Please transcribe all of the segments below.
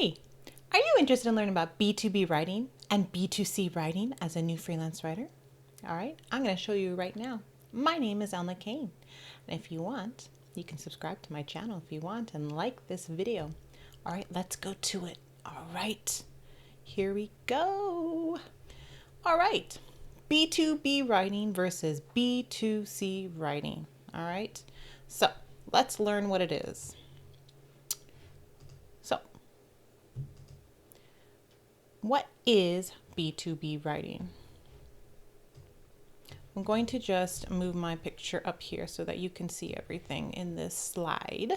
Hey, are you interested in learning about B2B writing and B2C writing as a new freelance writer? All right, I'm going to show you right now. My name is Elna Cain, and if you want, you can subscribe to my channel if you want and like this video. All right, let's go to it. All right, here we go. All right, B2B writing versus B2C writing. All right, so let's learn what it is. So, what is B2B writing? I'm going to just move my picture up here so that you can see everything in this slide.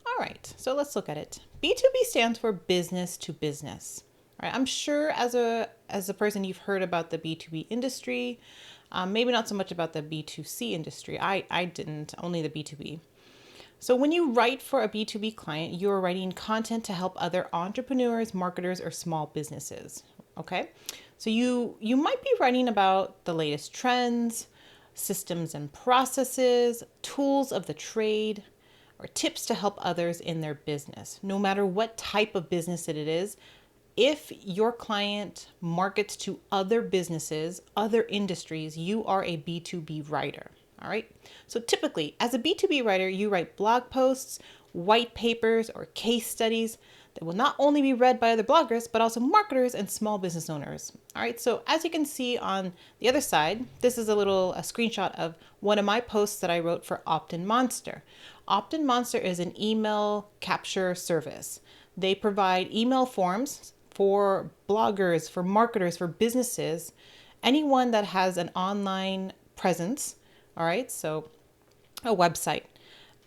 All right, so let's look at it. B2B stands for business to business. All right, I'm sure as a person you've heard about the B2B industry, maybe not so much about the B2C industry. I didn't, only the B2B. So when you write for a B2B client, you're writing content to help other entrepreneurs, marketers, or small businesses. Okay, so you might be writing about the latest trends, systems and processes, tools of the trade, or tips to help others in their business. No matter what type of business it is, if your client markets to other businesses, other industries, you are a B2B writer. All right. So typically, as a B2B writer, you write blog posts, white papers, or case studies that will not only be read by other bloggers, but also marketers and small business owners. All right. So as you can see on the other side, this is a screenshot of one of my posts that I wrote for Opt-in Monster. Opt-in Monster is an email capture service. They provide email forms for bloggers, for marketers, for businesses, anyone that has an online presence. All right, so a website,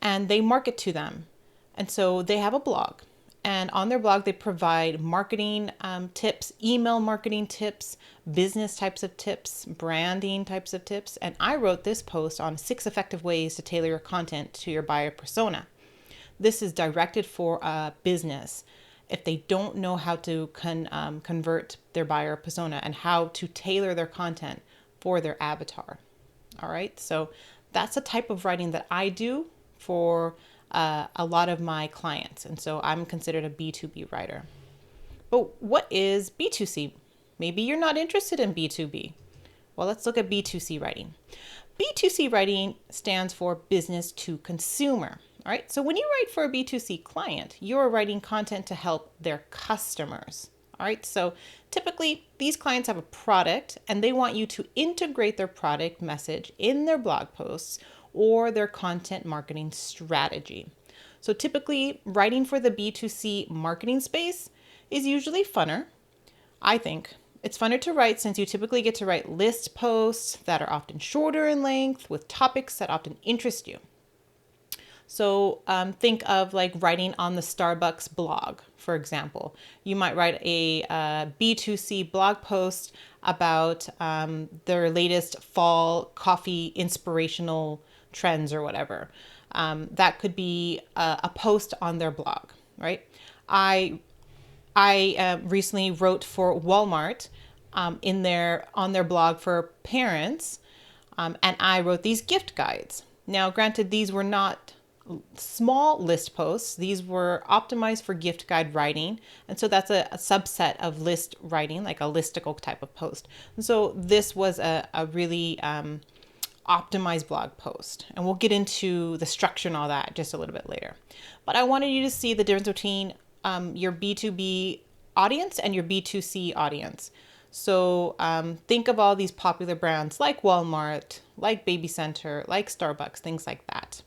and they market to them. And so they have a blog, and on their blog, they provide marketing tips, email marketing tips, business types of tips, branding types of tips. And I wrote this post on 6 effective ways to tailor your content to your buyer persona. This is directed for a business if they don't know how to convert their buyer persona and how to tailor their content for their avatar. All right, so that's a type of writing that I do for a lot of my clients. And so I'm considered a B2B writer. But what is B2C? Maybe you're not interested in B2B. Well, let's look at B2C writing. B2C writing stands for business to consumer. All right, so when you write for a B2C client, you're writing content to help their customers. All right, so typically these clients have a product and they want you to integrate their product message in their blog posts or their content marketing strategy. So typically writing for the B2C marketing space is usually funner. I think it's funner to write since you typically get to write list posts that are often shorter in length with topics that often interest you. So think of like writing on the Starbucks blog, for example. You might write a B2C blog post about their latest fall coffee inspirational trends or whatever. That could be a post on their blog, right? I recently wrote for Walmart on their blog for parents, and I wrote these gift guides. Now, granted, these were not small list posts. These were optimized for gift guide writing. And so that's a subset of list writing, like a listicle type of post. And so this was a really optimized blog post. And we'll get into the structure and all that just a little bit later. But I wanted you to see the difference between your B2B audience and your B2C audience. So think of all these popular brands like Walmart, like Baby Center, like Starbucks, things like that.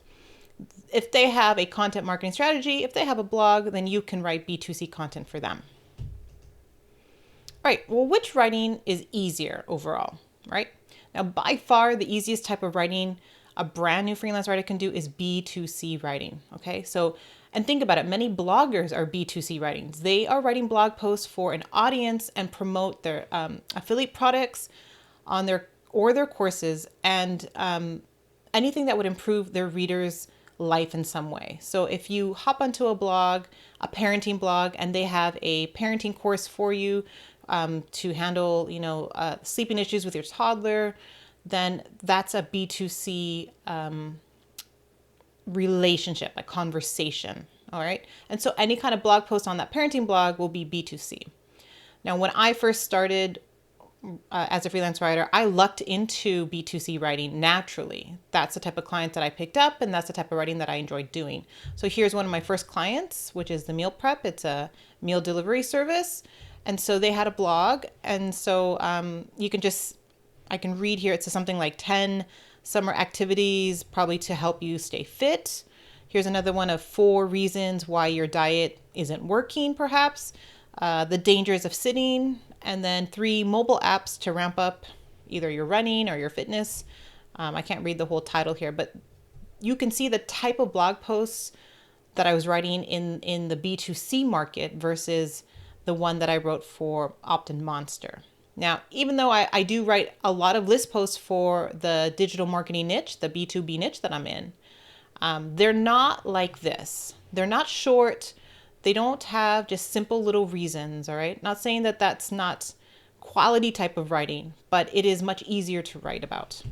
If they have a content marketing strategy, if they have a blog, then you can write B2C content for them. All right, well, which writing is easier overall, right? Now, by far, the easiest type of writing a brand new freelance writer can do is B2C writing, okay? So, and think about it, many bloggers are B2C writings. They are writing blog posts for an audience and promote their affiliate products on their courses and anything that would improve their readers' life in some way. So if you hop onto a blog, a parenting blog, and they have a parenting course for you to handle, sleeping issues with your toddler, then that's a B2C relationship, a conversation. All right. And so any kind of blog post on that parenting blog will be B2C. Now, when I first started as a freelance writer, I lucked into B2C writing naturally. That's the type of client that I picked up, and that's the type of writing that I enjoyed doing. So here's one of my first clients, which is the Meal Prep. It's a meal delivery service. And so they had a blog. And so I can read here. It says something like 10 summer activities, probably to help you stay fit. Here's another one of 4 reasons why your diet isn't working, perhaps. The dangers of sitting, and then 3 mobile apps to ramp up either your running or your fitness. I can't read the whole title here, but you can see the type of blog posts that I was writing in the B2C market versus the one that I wrote for Opt and Monster. Now, even though I do write a lot of list posts for the digital marketing niche, the B2B niche that I'm in, they're not like this. They're not short. They don't have just simple little reasons, all right? Not saying that that's not quality type of writing, but it is much easier to write about.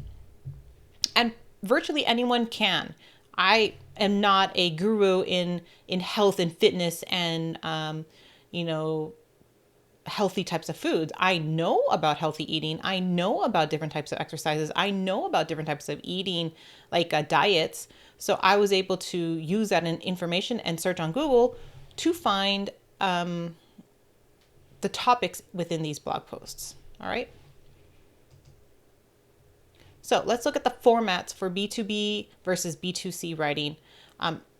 And virtually anyone can. I am not a guru in health and fitness and, healthy types of foods. I know about healthy eating. I know about different types of exercises. I know about different types of eating, like diets. So I was able to use that information and search on Google to find the topics within these blog posts. All right. So let's look at the formats for B2B versus B2C writing,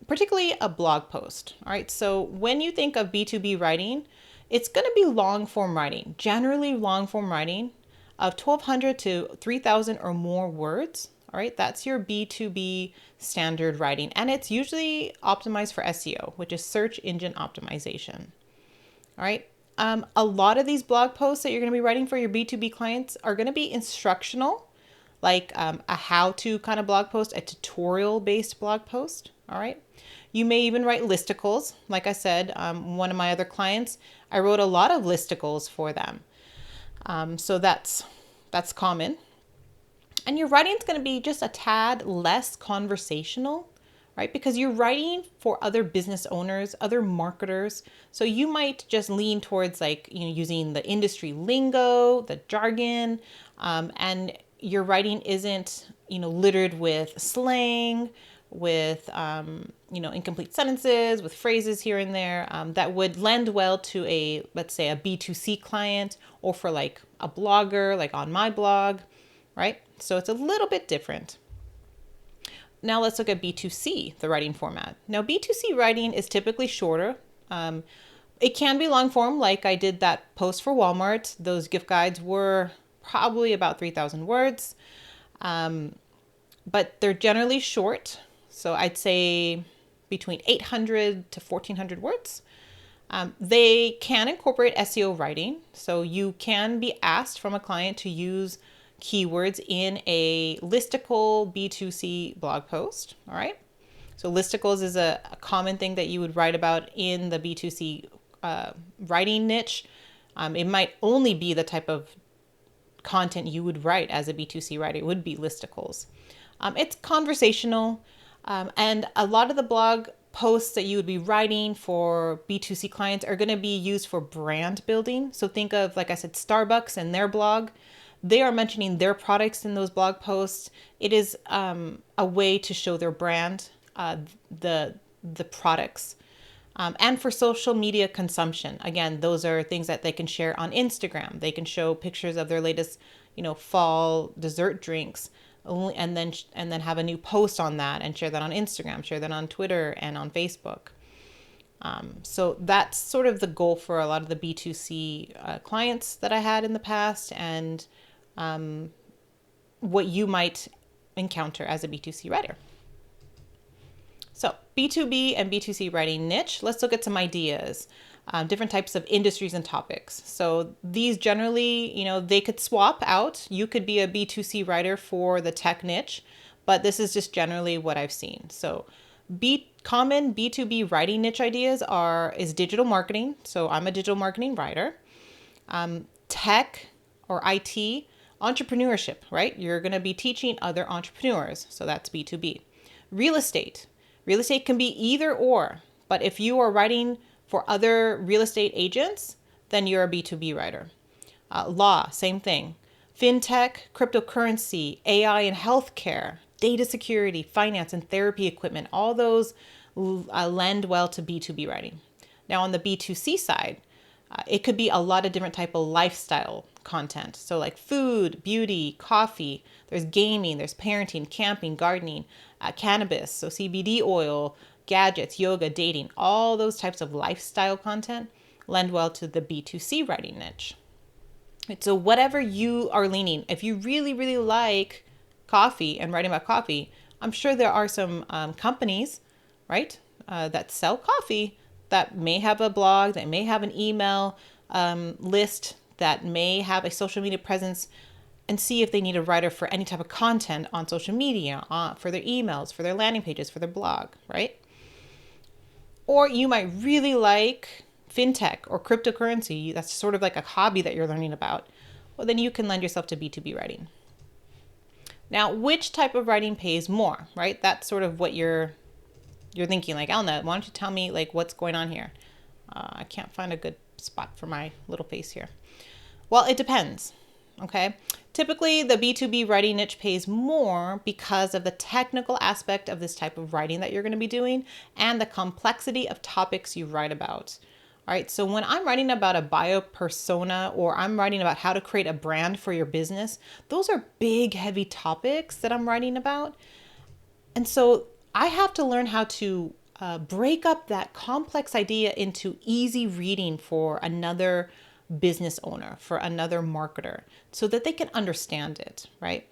particularly a blog post. All right. So when you think of B2B writing, it's going to be long form writing, generally long form writing of 1,200 to 3,000 or more words. All right, that's your B2B standard writing. And it's usually optimized for SEO, which is search engine optimization. All right. A lot of these blog posts that you're going to be writing for your B2B clients are going to be instructional, like a how-to kind of blog post, a tutorial-based blog post. All right. You may even write listicles. Like I said, one of my other clients, I wrote a lot of listicles for them. So that's common. And your writing is going to be just a tad less conversational, right? Because you're writing for other business owners, other marketers. So you might just lean towards using the industry lingo, the jargon, and your writing isn't, littered with slang, with, incomplete sentences, with phrases here and there that would lend well to let's say a B2C client, or for like a blogger, like on my blog, right? So it's a little bit different. Now let's look at B2C, the writing format. Now B2C writing is typically shorter. It can be long form, like I did that post for Walmart. Those gift guides were probably about 3,000 words, but they're generally short. So I'd say between 800 to 1,400 words. They can incorporate SEO writing. So you can be asked from a client to use keywords in a listicle B2C blog post. All right. So listicles is a common thing that you would write about in the B2C writing niche. It might only be the type of content you would write as a B2C writer. It would be listicles. It's conversational. And a lot of the blog posts that you would be writing for B2C clients are going to be used for brand building. So think of, like I said, Starbucks and their blog. They are mentioning their products in those blog posts. It is a way to show their brand, the products. And for social media consumption, again, those are things that they can share on Instagram. They can show pictures of their latest, fall dessert drinks, and then have a new post on that and share that on Instagram, share that on Twitter and on Facebook. So that's sort of the goal for a lot of the B2C clients that I had in the past, and what you might encounter as a B2C writer. So B2B and B2C writing niche, let's look at some ideas, different types of industries and topics. So these generally, they could swap out. You could be a B2C writer for the tech niche, but this is just generally what I've seen. So common B2B writing niche ideas is digital marketing. So I'm a digital marketing writer. Tech or IT, entrepreneurship, right? You're going to be teaching other entrepreneurs. So that's B2B. Real estate. Real estate can be either or. But if you are writing for other real estate agents, then you're a B2B writer. Law, same thing. Fintech, cryptocurrency, AI and healthcare, data security, finance and therapy equipment, all those lend well to B2B writing. Now on the B2C side, it could be a lot of different type of lifestyle content. So like food, beauty, coffee, there's gaming, there's parenting, camping, gardening, cannabis, so CBD oil, gadgets, yoga, dating, all those types of lifestyle content lend well to the B2C writing niche. So whatever you are leaning, if you really, really like coffee and writing about coffee, I'm sure there are some companies, right, that sell coffee that may have a blog, that may have an email list, that may have a social media presence, and see if they need a writer for any type of content on social media, for their emails, for their landing pages, for their blog, right? Or you might really like fintech or cryptocurrency. That's sort of like a hobby that you're learning about. Well, then you can lend yourself to B2B writing. Now, which type of writing pays more, right? That's sort of what you're thinking, like, Elna, why don't you tell me like what's going on here? I can't find a good spot for my little face here. Well, it depends. Okay. Typically, the B2B writing niche pays more because of the technical aspect of this type of writing that you're going to be doing and the complexity of topics you write about. All right. So when I'm writing about a bio persona or I'm writing about how to create a brand for your business, those are big, heavy topics that I'm writing about. And so I have to learn how to break up that complex idea into easy reading for another business owner, for another marketer, so that they can understand it, right?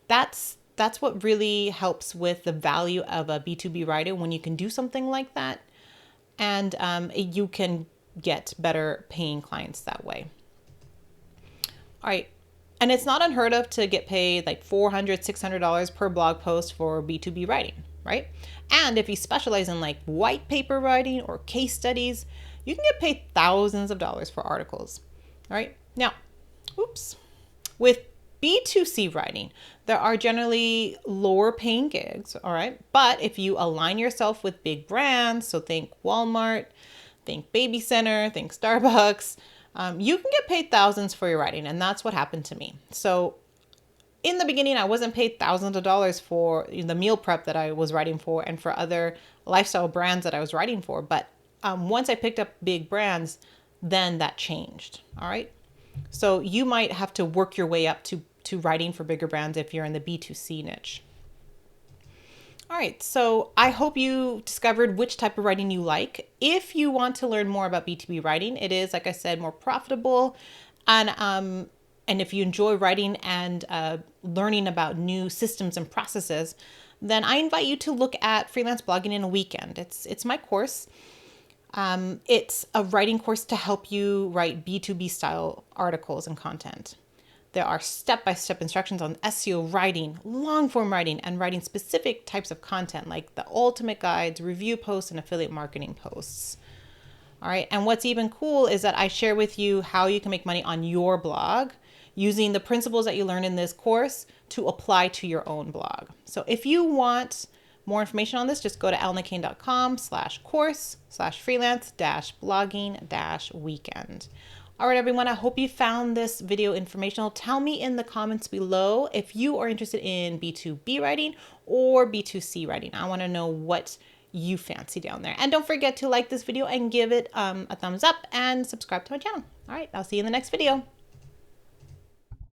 That's what really helps with the value of a B2B writer, when you can do something like that, and you can get better paying clients that way. All right. And it's not unheard of to get paid like $400, $600 per blog post for B2B writing, right? And if you specialize in like white paper writing or case studies, you can get paid thousands of dollars for articles. All right. Now, with B2C writing, there are generally lower paying gigs. All right. But if you align yourself with big brands, so think Walmart, think Baby Center, think Starbucks, you can get paid thousands for your writing. And that's what happened to me. So in the beginning, I wasn't paid thousands of dollars for the meal prep that I was writing for and for other lifestyle brands that I was writing for. But once I picked up big brands, then that changed. All right. So you might have to work your way up to writing for bigger brands if you're in the B2C niche. All right. So I hope you discovered which type of writing you like. If you want to learn more about B2B writing, it is, like I said, more profitable. And if you enjoy writing and learning about new systems and processes, then I invite you to look at Freelance Blogging in a Weekend. It's my course. It's a writing course to help you write B2B style articles and content. There are step-by-step instructions on SEO writing, long form writing, and writing specific types of content like the ultimate guides, review posts, and affiliate marketing posts. All right. And what's even cool is that I share with you how you can make money on your blog using the principles that you learn in this course to apply to your own blog. So if you want more information on this, just go to elnacain.com/course/freelance-blogging-weekend. All right, everyone, I hope you found this video informational. Tell me in the comments below if you are interested in B2B writing or B2C writing. I want to know what you fancy down there. And don't forget to like this video and give it a thumbs up and subscribe to my channel. All right, I'll see you in the next video.